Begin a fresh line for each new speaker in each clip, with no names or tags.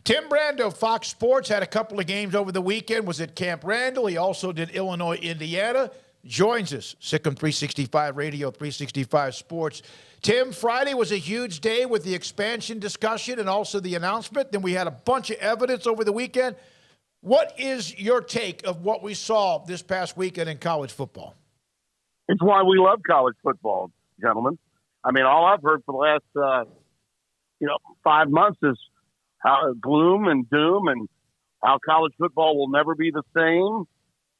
Tim Brando, Fox Sports, had a couple of games over the weekend, was at Camp Randall. He also did Illinois, Indiana. Joins us, Sikkim 365 Radio, 365 Sports. Tim, Friday was a huge day with the expansion discussion and also the announcement. Then we had a bunch of evidence over the weekend. What is your take of what we saw this past weekend in college football?
It's why we love college football, gentlemen. I mean, all I've heard for the last, 5 months is how gloom and doom and how college football will never be the same.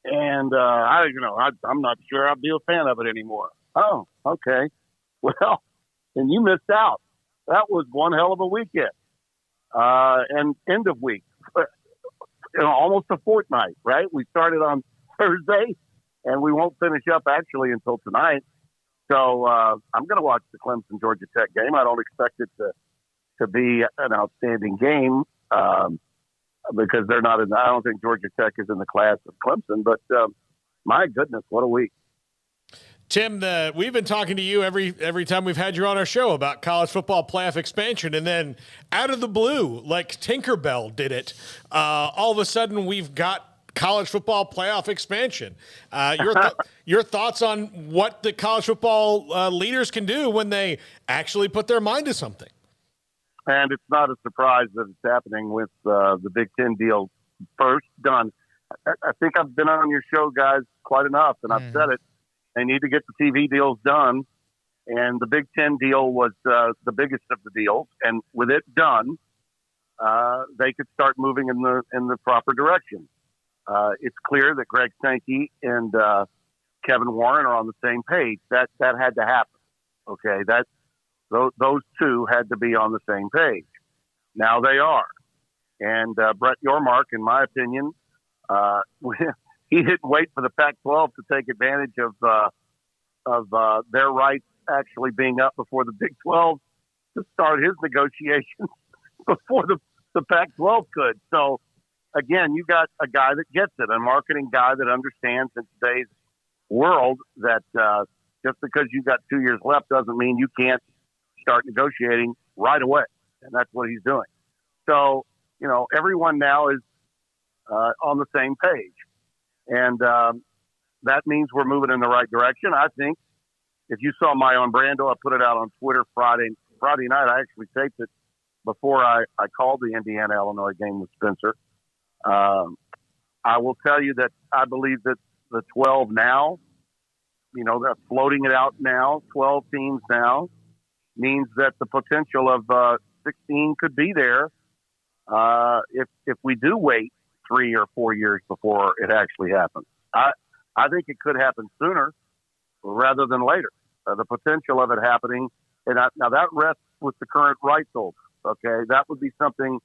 And, I'm not sure I'll be a fan of it anymore. Oh, okay. Well, then you missed out. That was one hell of a weekend. And end of week, almost a fortnight, right? We started on Thursday and we won't finish up actually until tonight. So, I'm going to watch the Clemson Georgia Tech game. I don't expect it to be an outstanding game, because they're not in. I don't think Georgia Tech is in the class of Clemson. But my goodness, what a week!
Tim, we've been talking to you every time we've had you on our show about college football playoff expansion, and then out of the blue, like Tinkerbell did it, all of a sudden we've got college football playoff expansion. Your thoughts on what the college football leaders can do when they actually put their mind to something?
And it's not a surprise that it's happening with the Big Ten deal first done. I think I've been on your show, guys, quite enough, and I've said it. They need to get the TV deals done, and the Big Ten deal was the biggest of the deals. And with it done, they could start moving in the proper direction. It's clear that Greg Sankey and Kevin Warren are on the same page. That had to happen. Okay, those two had to be on the same page. Now they are. And Brett Yormark, in my opinion, he didn't wait for the Pac-12 to take advantage of their rights actually being up before the Big 12 to start his negotiations before the Pac-12 could. So, again, you got a guy that gets it, a marketing guy that understands in today's world that just because you've got 2 years left doesn't mean you can't start negotiating right away. And that's what he's doing. So, everyone now is on the same page. And that means we're moving in the right direction. I think if you saw my on Brando, I put it out on Twitter Friday night. I actually taped it before I called the Indiana-Illinois game with Spencer. I will tell you that I believe that the 12 now, they're floating it out now, 12 teams now, means that the potential of 16 could be there if we do wait 3 or 4 years before it actually happens. I think it could happen sooner rather than later. The potential of it happening, and now that rests with the current rights holders. Okay, that would be something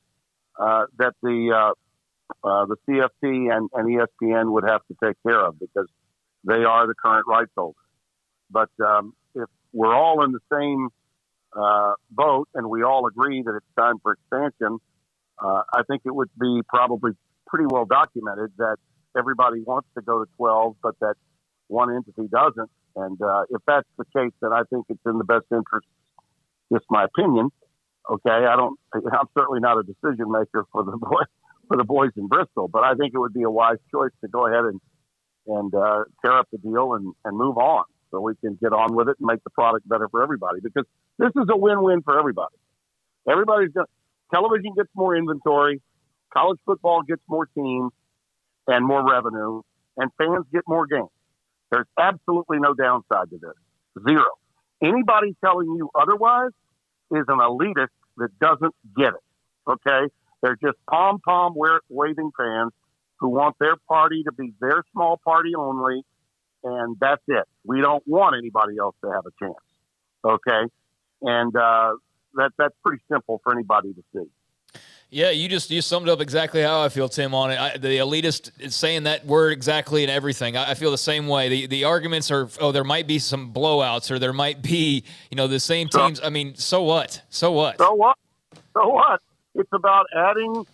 that the CFP and ESPN would have to take care of because they are the current rights holders. But if we're all in the same boat and we all agree that it's time for expansion, I think it would be probably pretty well documented that everybody wants to go to 12, but that one entity doesn't. And if that's the case, then I think it's in the best interest, just my opinion. Okay, I'm certainly not a decision maker for the boys in Bristol, but I think it would be a wise choice to go ahead and tear up the deal and move on so we can get on with it and make the product better for everybody, because this is a win-win for everybody. Television gets more inventory, college football gets more teams and more revenue, and fans get more games. There's absolutely no downside to this. Zero. Anybody telling you otherwise is an elitist that doesn't get it. Okay? They're just pom-pom waving fans who want their party to be their small party only, and that's it. We don't want anybody else to have a chance. Okay? And that's pretty simple for anybody to see.
Yeah, you summed up exactly how I feel, Tim, on it. The elitist is saying that word exactly in everything. I feel the same way. The arguments are, there might be some blowouts, or there might be, the same teams. I mean, so what? So what?
So what? So what? It's about adding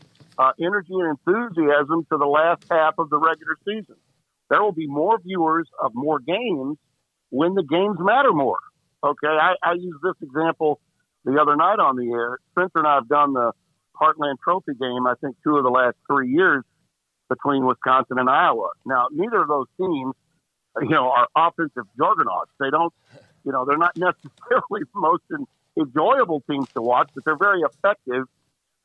energy and enthusiasm to the last half of the regular season. There will be more viewers of more games when the games matter more. Okay, I used this example the other night on the air. Spencer and I have done the Heartland Trophy game, I think, 2 of the last 3 years between Wisconsin and Iowa. Now, neither of those teams, are offensive juggernauts. They don't, they're not necessarily the most enjoyable teams to watch, but they're very effective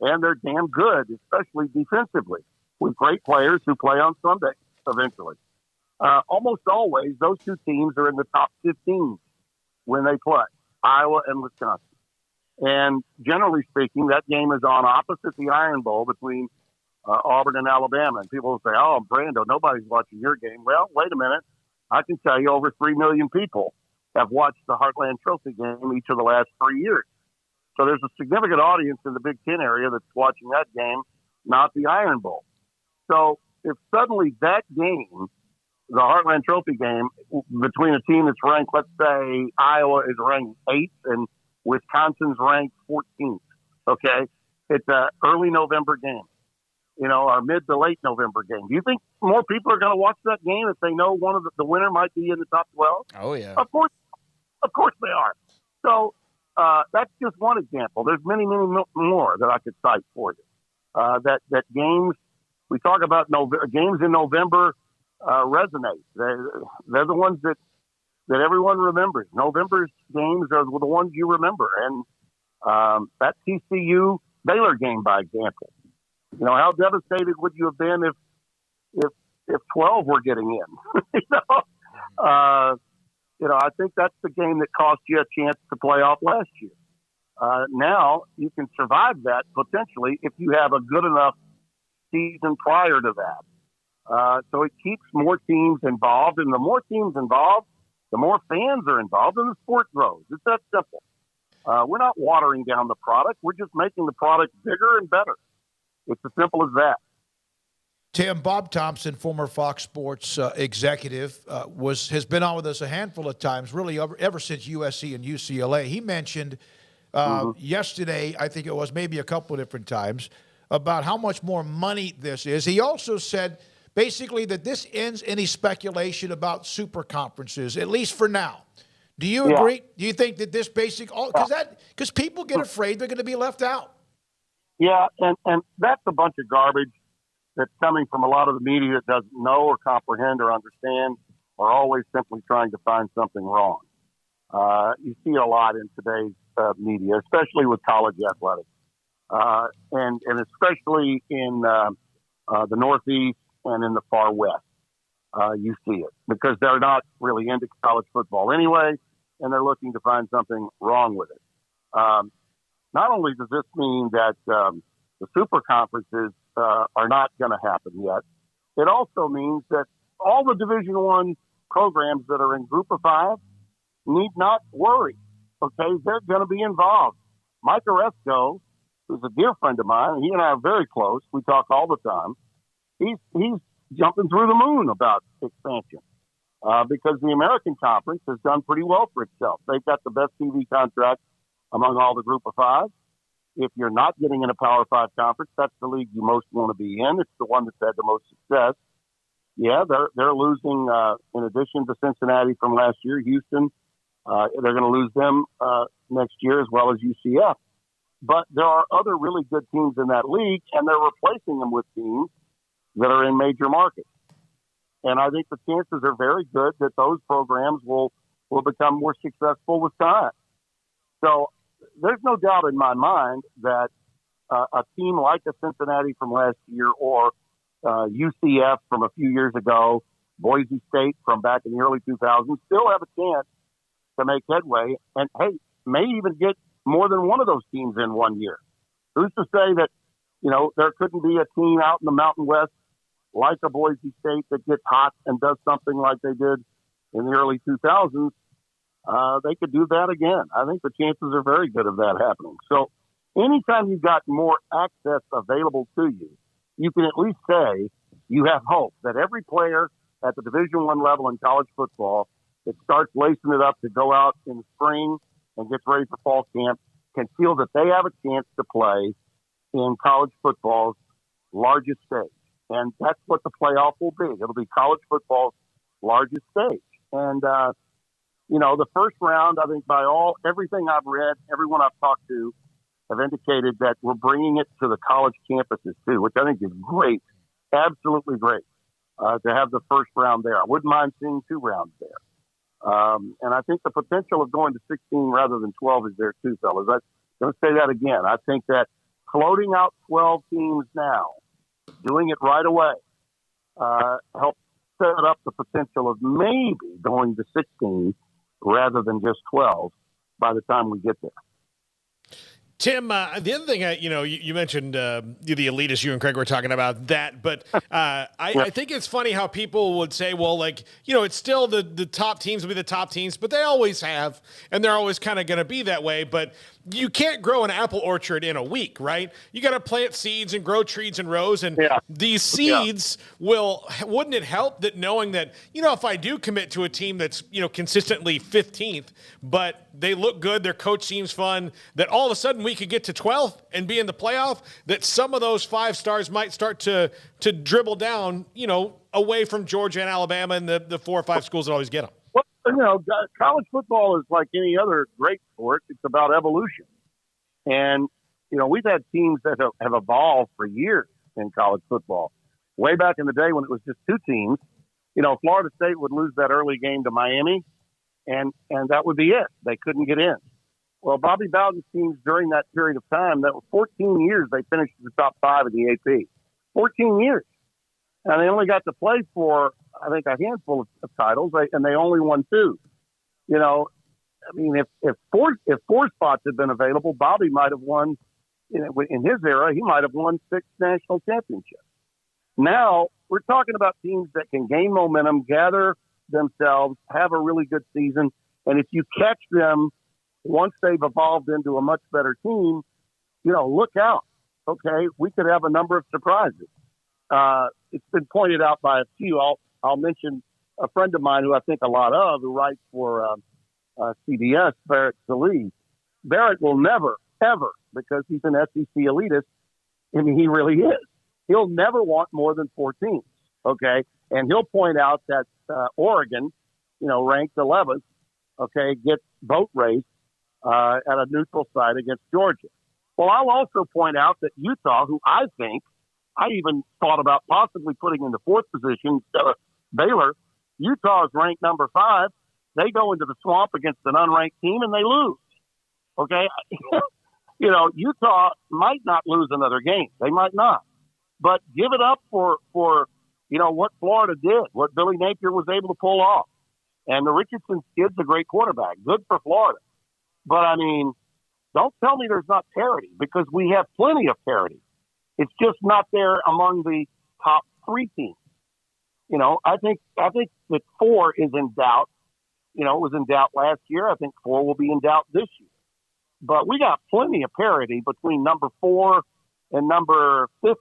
and they're damn good, especially defensively, with great players who play on Sunday eventually. Almost always, those two teams are in the top 15 when they play, Iowa and Wisconsin. And generally speaking, that game is on opposite the Iron Bowl between Auburn and Alabama. And people will say, oh, Brando, nobody's watching your game. Well, wait a minute. I can tell you over 3 million people have watched the Heartland Trophy game each of the last 3 years. So there's a significant audience in the Big Ten area that's watching that game, not the Iron Bowl. So if suddenly that game, the Heartland Trophy game, between a team that's ranked, let's say Iowa is ranked 8th and Wisconsin's ranked 14th, okay? It's an early November game, or mid to late November game. Do you think more people are going to watch that game if they know one of the winner might be in the top 12?
Oh, yeah.
Of course they are. So that's just one example. There's many, many more that I could cite for you. That games, we talk about games in November resonate. They're the ones that everyone remembers. November's games are the ones you remember. And that TCU Baylor game, by example. How devastated would you have been if 12 were getting in? I think that's the game that cost you a chance to play off last year. Now you can survive that potentially if you have a good enough season prior to that. So it keeps more teams involved, and the more teams involved, the more fans are involved, and the sport grows. It's that simple. We're not watering down the product. We're just making the product bigger and better. It's as simple as that.
Tim, Bob Thompson, former Fox Sports executive, has been on with us a handful of times, really ever since USC and UCLA. He mentioned yesterday, I think it was maybe a couple of different times, about how much more money this is. He also said basically that this ends any speculation about super conferences, at least for now. Do you agree? Do you think that this because people get afraid they're going to be left out?
Yeah, and that's a bunch of garbage that's coming from a lot of the media that doesn't know or comprehend or understand, or always simply trying to find something wrong. You see a lot in today's media, especially with college athletics, and especially in the Northeast and in the far West. You see it because they're not really into college football anyway, and they're looking to find something wrong with it. Not only does this mean that the super conferences are not going to happen yet, it also means that all the Division I programs that are in Group of Five need not worry. Okay, they're going to be involved. Mike Oresco, who's a dear friend of mine, he and I are very close. We talk all the time. He's jumping through the moon about expansion because the American Conference has done pretty well for itself. They've got the best TV contract among all the Group of Five. If you're not getting in a Power Five conference, that's the league you most want to be in. It's the one that's had the most success. Yeah, they're losing, in addition to Cincinnati from last year, Houston. They're going to lose them next year as well as UCF. But there are other really good teams in that league, and they're replacing them with teams that are in major markets. And I think the chances are very good that those programs will become more successful with time. So there's no doubt in my mind that a team like a Cincinnati from last year or UCF from a few years ago, Boise State from back in the early 2000s, still have a chance to make headway and, hey, may even get more than one of those teams in 1 year. Who's to say that, there couldn't be a team out in the Mountain West like a Boise State that gets hot and does something like they did in the early 2000s? They could do that again. I think the chances are very good of that happening. So anytime you've got more access available to you, you can at least say you have hope that every player at the Division I level in college football that starts lacing it up to go out in the spring and gets ready for fall camp can feel that they have a chance to play in college football's largest stage. And that's what the playoff will be. It'll be college football's largest stage. And, the first round, I think by everything I've read, everyone I've talked to, have indicated that we're bringing it to the college campuses too, which I think is great, absolutely great, to have the first round there. I wouldn't mind seeing 2 rounds there. And I think the potential of going to 16 rather than 12 is there too, fellas. I'm going to say that again. I think that floating out 12 teams now, doing it right away, helps set up the potential of maybe going to 16 rather than just 12 by the time we get there.
Tim, the other thing, you mentioned the elitists, you and Craig were talking about that, but I think it's funny how people would say, well, it's still the top teams will be the top teams, but they always have, and they're always kind of going to be that way, but you can't grow an apple orchard in a week, right? You got to plant seeds and grow trees and rows, and these seeds wouldn't it help that knowing that, if I do commit to a team that's, consistently 15th, but they look good, their coach seems fun, that all of a sudden we could get to 12th and be in the playoff, that some of those 5 stars might start to dribble down, away from Georgia and Alabama and the 4 or 5 schools that always get them.
Well, college football is like any other great sport. It's about evolution. And, we've had teams that have evolved for years in college football. Way back in the day when it was just 2 teams, Florida State would lose that early game to Miami, and that would be it. They couldn't get in. Well, Bobby Bowden's teams during that period of time, that was 14 years, they finished in the top 5 of the AP. 14 years. And they only got to play for, I think, a handful of titles, and they only won 2. If 4 spots had been available, Bobby might have won, in his era, he might have won 6 national championships. Now, we're talking about teams that can gain momentum, gather themselves, have a really good season, and if you catch them once they've evolved into a much better team, look out. Okay, we could have a number of surprises. It's been pointed out by a few. I'll mention a friend of mine who I think a lot of, who writes for CBS, Barrett Sallee. Barrett will never, ever, because he's an SEC elitist, and he really is, he'll never want more than 4 teams, okay? And he'll point out that Oregon, ranked 11th, okay, gets boat race at a neutral site against Georgia. Well, I'll also point out that Utah, who I even thought about possibly putting in the 4th position instead of Baylor. Utah is ranked number 5. They go into the swamp against an unranked team and they lose. Okay. Utah might not lose another game. They might not, but give it up for what Florida did, what Billy Napier was able to pull off. And the Richardson kid's a great quarterback. Good for Florida. But don't tell me there's not parity, because we have plenty of parity. It's just not there among the top 3 teams. I think that 4 is in doubt. It was in doubt last year. I think 4 will be in doubt this year. But we got plenty of parity between number 4 and number 50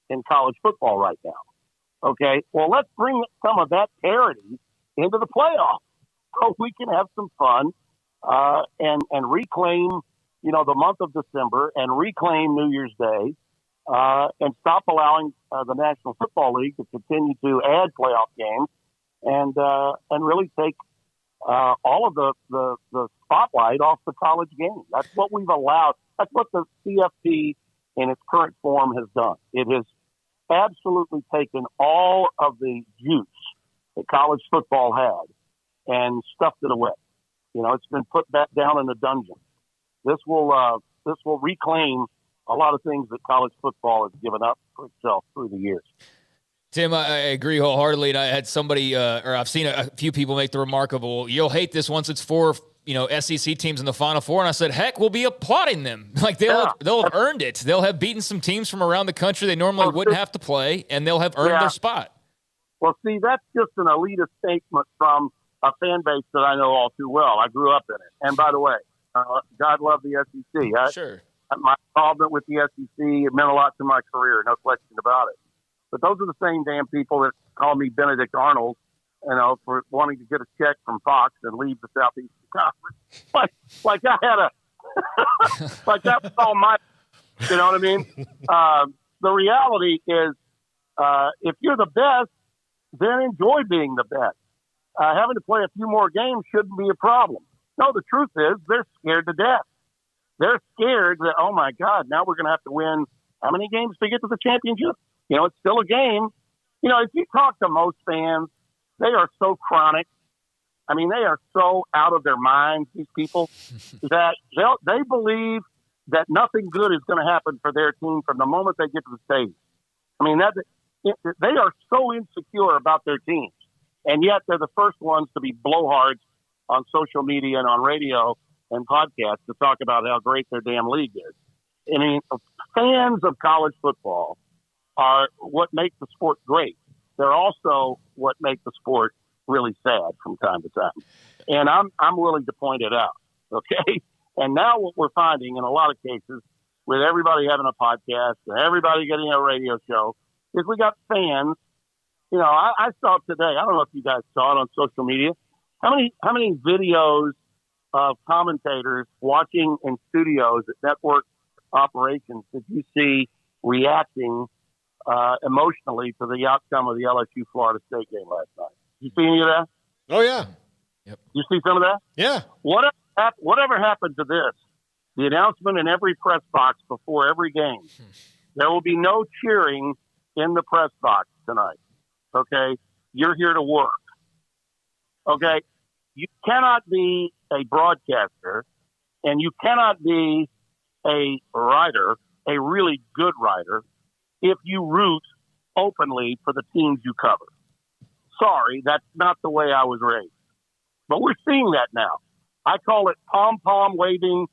in college football right now. Okay, well, let's bring some of that parity into the playoffs so we can have some fun and reclaim, the month of December, and reclaim New Year's Day. And stop allowing the National Football League to continue to add playoff games, and really take all of the spotlight off the college game. That's what we've allowed. That's what the CFP in its current form has done. It has absolutely taken all of the juice that college football had and stuffed it away. It's been put back down in the dungeon. This will reclaim a lot of things that college football has given up for itself through the years.
Tim, I agree wholeheartedly. And I had somebody, or I've seen a few people make the remarkable, you'll hate this once it's 4, SEC teams in the Final Four. And I said, heck, we'll be applauding them. Like they'll have earned it. They'll have beaten some teams from around the country they normally wouldn't have to play, and they'll have earned their spot.
Well, see, that's just an elitist statement from a fan base that I know all too well. I grew up in it. And by the way, God love the SEC.
Sure.
My involvement with the SEC, it meant a lot to my career, no question about it. But those are the same damn people that call me Benedict Arnold, for wanting to get a check from Fox and leave the Southeastern Conference. Like I had like that was all my, you know what I mean? The reality is, if you're the best, then enjoy being the best. Having to play a few more games shouldn't be a problem. No, the truth is they're scared to death. they're scared that, oh my God, now we're going to have to win how many games to get to the championship? It's still a game. If you talk to most fans, they are so chronic. I mean, they are so out of their minds, these people, that they believe that nothing good is going to happen for their team from the moment they get to the stage. I mean, they are so insecure about their teams, and yet they're the first ones to be blowhards on social media and on radio and podcasts to talk about how great their damn league is. I mean, fans of college football are what make the sport great. They're also what make the sport really sad from time to time. And I'm willing to point it out, okay? And now what we're finding in a lot of cases, with everybody having a podcast and everybody getting a radio show, is we got fans. I saw today, I don't know if you guys saw it on social media, how many videos of commentators watching in studios at network operations did you see reacting emotionally to the outcome of the LSU Florida State game last night? You see any of that?
Oh, yeah.
Yep.
You see some of that?
Yeah.
Whatever happened to this? The announcement in every press box before every game. There will be no cheering in the press box tonight. Okay? You're here to work. Okay? You cannot be a broadcaster and you cannot be a writer, a really good writer, if you root openly for the teams you cover. Sorry, that's not the way I was raised. But we're seeing that now. I call it pom-pom waving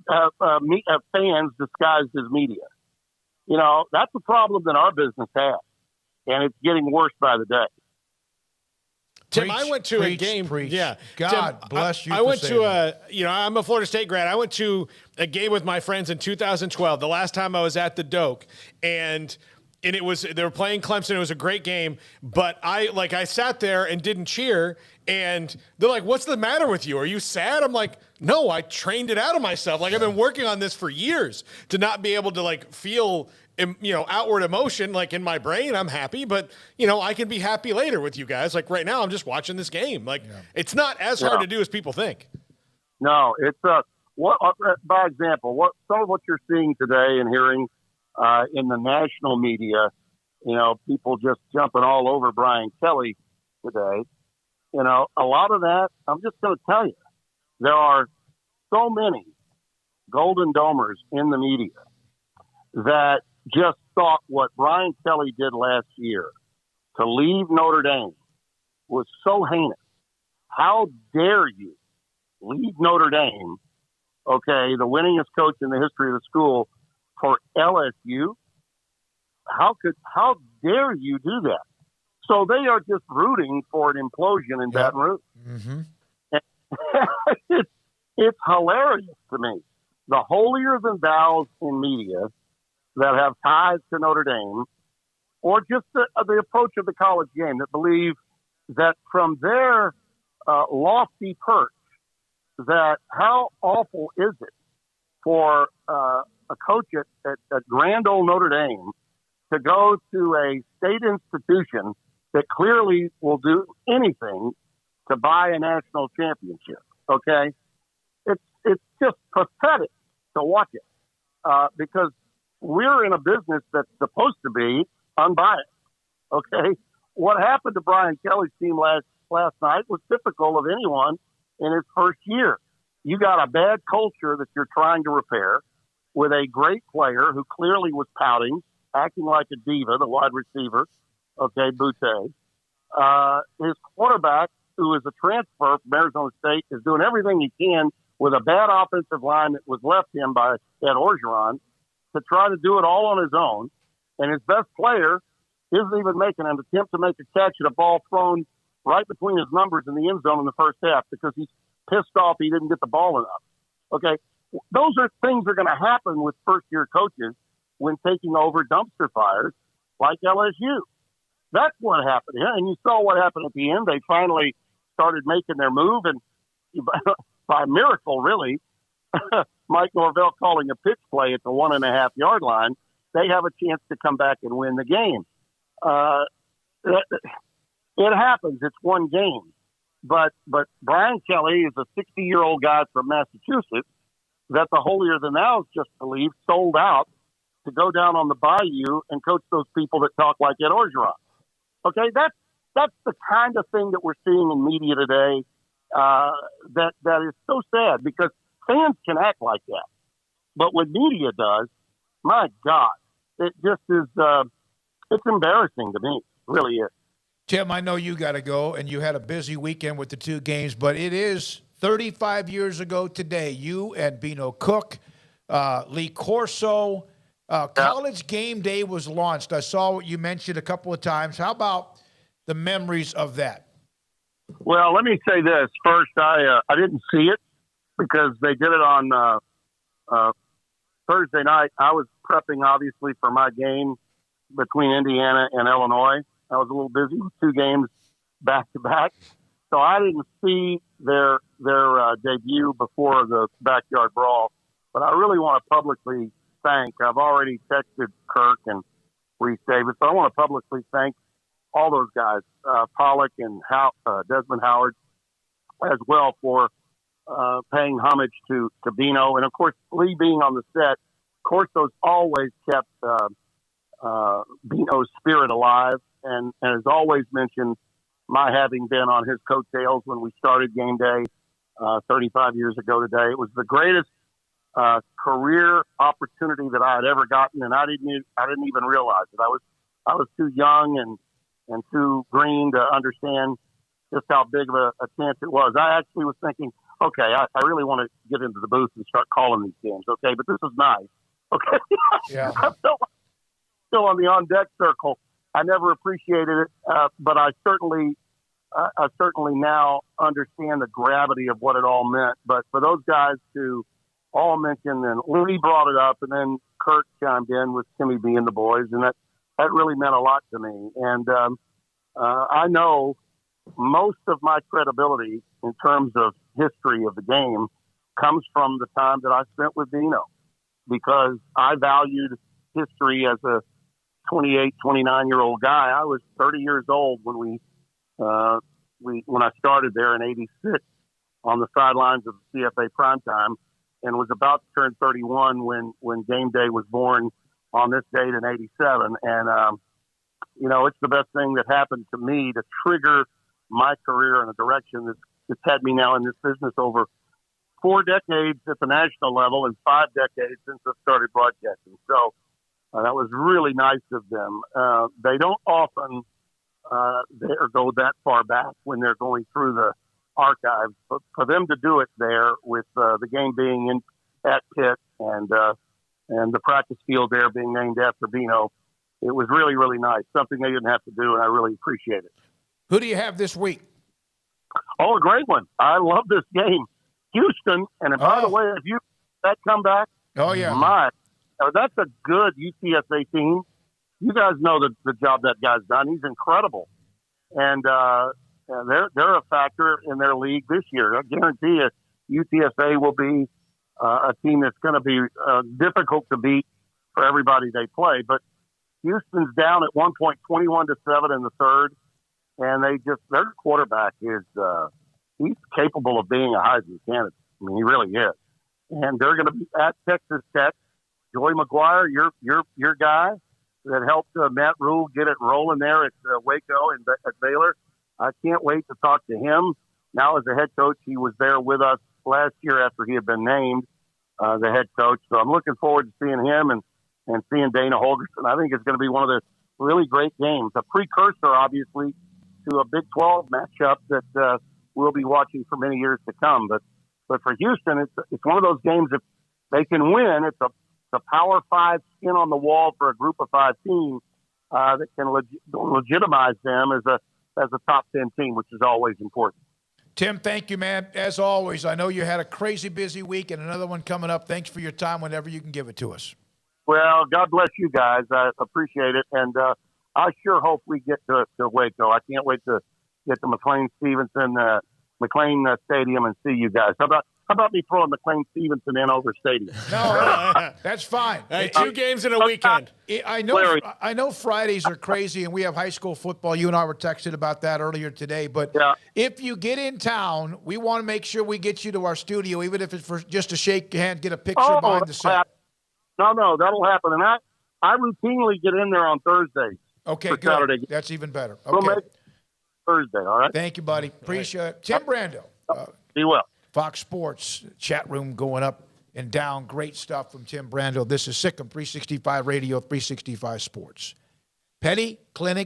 fans disguised as media. That's a problem that our business has, and it's getting worse by the day.
Tim, I went to a game. Yeah,
God
Tim,
bless you.
I went to I'm a Florida State grad. I went to a game with my friends in 2012. The last time I was at the Doak, and they were playing Clemson. It was a great game, but I sat there and didn't cheer. And they're like, "What's the matter with you? Are you sad?" I'm like, "No, I trained it out of myself. Like I've been working on this for years to not be able to feel." Outward emotion, in my brain, I'm happy, but I can be happy later with you guys. Like right now, I'm just watching this game. It's not as hard to do as people think.
No, it's by example, some of what you're seeing today and hearing in the national media, people just jumping all over Brian Kelly today. A lot of that, I'm just going to tell you, there are so many Golden Domers in the media that just thought what Brian Kelly did last year to leave Notre Dame was so heinous. How dare you leave Notre Dame, okay, the winningest coach in the history of the school, for LSU? How dare you do that? So they are just rooting for an implosion in Baton Rouge. Mm-hmm. It's hilarious to me. The holier than thous in media that have ties to Notre Dame, or just the approach of the college game, that believe that from their lofty perch, that how awful is it for a coach at grand old Notre Dame to go to a state institution that clearly will do anything to buy a national championship. Okay, it's just pathetic to watch it because we're in a business that's supposed to be unbiased. Okay, what happened to Brian Kelly's team last night was typical of anyone in his first year. You got a bad culture that you're trying to repair with a great player who clearly was pouting, acting like a diva, the wide receiver, okay, Butte. His quarterback, who is a transfer from Arizona State, is doing everything he can with a bad offensive line that was left him by Ed Orgeron to try to do it all on his own. And his best player isn't even making an attempt to make a catch at a ball thrown right between his numbers in the end zone in the first half because he's pissed off he didn't get the ball enough. Okay, those are things that are going to happen with first-year coaches when taking over dumpster fires like LSU. That's what happened here. And you saw what happened at the end. They finally started making their move, and by miracle, really, Mike Norvell calling a pitch play at the 1.5 yard line, they have a chance to come back and win the game. It happens. It's one game. But Brian Kelly is a 60-year-old guy from Massachusetts that the Holier Than Thou's just believed sold out to go down on the bayou and coach those people that talk like Ed Orgeron. Okay, that's the kind of thing that we're seeing in media today. That is so sad because fans can act like that, but when media does, my God, it just is. It's embarrassing to me. It really is.
Tim, I know you got to go, and you had a busy weekend with the 2 games, but it is 35 years ago today. You and Bino Cook, Lee Corso, College Game Day was launched. I saw what you mentioned a couple of times. How about the memories of that?
Well, let me say this. First, I didn't see it because they did it on Thursday night. I was prepping, obviously, for my game between Indiana and Illinois. I was a little busy with 2 games back to back, so I didn't see their debut before the backyard brawl. But I really want to publicly thank. I've already texted Kirk and Reese Davis. So I want to publicly thank all those guys, Pollock and Desmond Howard, as well for paying homage to Bino, and of course Lee being on the set. Corso's always kept Bino's spirit alive, and has always mentioned my having been on his coattails when we started Game Day 35 years ago today. It was the greatest career opportunity that I had ever gotten, and I didn't even realize it. I was too young and too green to understand just how big of a chance it was. I actually was thinking, okay, I really want to get into the booth and start calling these games. Okay, but this is nice. Okay,
yeah.
I'm still on the on deck circle. I never appreciated it, but I certainly now understand the gravity of what it all meant. But for those guys to all mention, and Lee brought it up, and then Kurt chimed in with Timmy B and the boys, and that really meant a lot to me. And I know most of my credibility in terms of history of the game comes from the time that I spent with Bino, because I valued history as a 28, 29-year-old guy. I was 30 years old when when I started there in '86 on the sidelines of the CFA primetime, and was about to turn 31 when Game Day was born on this date in '87. And it's the best thing that happened to me to trigger my career in a direction that's had me now in this business over 4 decades at the national level and 5 decades since I started broadcasting. So that was really nice of them. They don't often go that far back when they're going through the archives, but for them to do it there with the game being at Pitt and the practice field there being named after Bino, it was really, really nice. Something they didn't have to do, and I really appreciate it.
Who do you have this week?
Oh, a great one. I love this game. Houston, and by the way, if you that comeback, that's a good UTSA team. You guys know the job that guy's done. He's incredible, and they're a factor in their league this year. I guarantee you, UTSA will be a team that's going to be difficult to beat for everybody they play. But Houston's down at 1 point, 21-7 in the third, and their quarterback is he's capable of being a Heisman candidate. I mean, he really is. And they're going to be at Texas Tech. Joey McGuire, your guy that helped Matt Rule get it rolling there at Waco and at Baylor. I can't wait to talk to him. Now as a head coach, he was there with us last year after he had been named the head coach. So I'm looking forward to seeing him and seeing Dana Holgorsen. I think it's going to be one of the really great games. A precursor, obviously, to a Big 12 matchup that we'll be watching for many years to come. But for Houston, it's one of those games, if they can win, it's a Power 5 skin on the wall for a Group of 5 team that can legitimize them as a top 10 team, which is always important.
Tim, thank you, man. As always, I know you had a crazy busy week and another one coming up. Thanks for your time whenever you can give it to us. Well,
God bless you guys. I appreciate it. And I sure hope we get to Waco. I can't wait to get to McLean Stadium and see you guys. How How about me throwing the Clay Stevenson in over Stadium?
No, that's fine.
Hey, 2 games in a weekend.
I know Fridays are crazy, and we have high school football. You and I were texting about that earlier today. But if you get in town, we want to make sure we get you to our studio, even if it's for just to shake your hand, get a picture behind the set.
No, that'll happen. And I routinely get in there on Thursdays.
Okay, good.
Saturday.
That's even better.
We'll
Okay.
make it Thursday, all right?
Thank you, buddy. Appreciate it. Tim Brando.
Be well.
Fox Sports chat room going up and down. Great stuff from Tim Brando. This is Sikkim 365 Radio, 365 Sports. Penny Clinic.